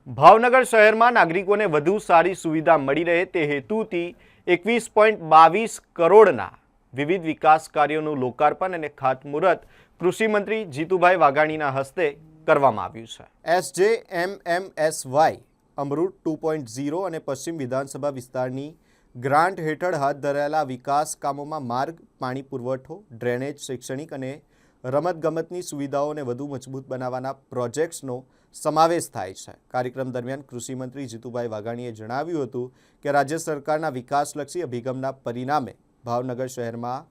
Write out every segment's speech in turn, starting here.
ભાવનગર શહેરમાં નાગરિકોને વધુ સારી સુવિધા મળી રહે તે હેતુથી 21.22 કરોડના વિવિધ વિકાસ કાર્યોનું લોકાર્પણ અને ખાતમુહૂર્ત કૃષિમંત્રી જીતુભાઈ વાઘાણીના હસ્તે કરવામાં આવ્યું છે। SJMMSY અમૃત 2.0 અને પશ્ચિમ વિધાનસભા વિસ્તારની ગ્રાન્ટ હેઠળ હાથ ધરાયેલા વિકાસ કામોમાં માર્ગ, પાણી પુરવઠો, ડ્રેનેજ, શૈક્ષણિક અને રમતગમતની સુવિધાઓને વધુ મજબૂત બનાવવાના પ્રોજેક્ટ્સનો સમાવેશ થાય છે। કાર્યક્રમ દરમિયાન કૃષિમંત્રી જીતુભાઈ વાઘાણીએ જણાવ્યું હતું કે રાજ્ય સરકારના વિકાસલક્ષી અભિગમના પરિણામે ભાવનગર શહેરમાં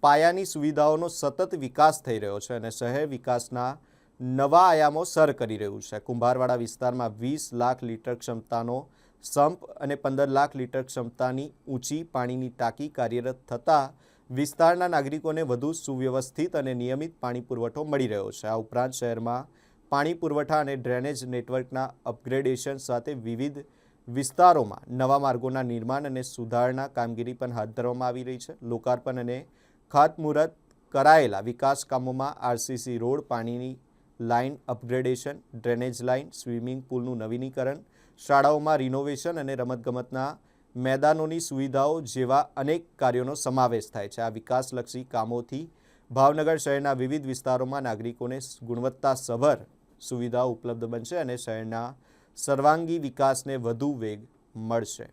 પાયાની સુવિધાઓનો સતત વિકાસ થઈ રહ્યો છે અને શહેર વિકાસના નવા આયામો સર કરી રહ્યું છે। કુંભારવાડા વિસ્તારમાં 20 લાખ લીટર ક્ષમતાનો સંપ અને 15 લાખ લીટર ક્ષમતાની ઊંચી પાણીની ટાંકી કાર્યરત થતાં વિસ્તારના નાગરિકોને વધુ સુવ્યવસ્થિત અને નિયમિત પાણી પુરવઠો મળી રહ્યો છે। આ ઉપરાંત શહેરમાં પાણી પુરવઠા અને ડ્રેનેજ નેટવર્કના અપગ્રેડેશન સાથે વિવિધ વિસ્તારોમાં નવા માર્ગોના નિર્માણ અને સુધારણા કામગીરી પણ હાથ ધરવામાં આવી રહી છે। લોકાર્પણ અને ખાતમુહૂર્ત કરાયેલા વિકાસ કામોમાં આરસીસી રોડ, પાણીની line upgradation, drainage line, swimming પુલનું નવીનીકરણ, શાળાઓમાં રિનોવેશન અને રમતગમતના મેદાનોની સુવિધાઓ જેવા અનેક કાર્યોનો સમાવેશ થાય છે। આ વિકાસલક્ષી કામોથી ભાવનગર શહેરના વિવિધ વિસ્તારોમાં નાગરિકોને ગુણવત્તાસભર સુવિધાઓ ઉપલબ્ધ બનશે અને શહેરના સર્વાંગી વિકાસને વધુ વેગ મળશે।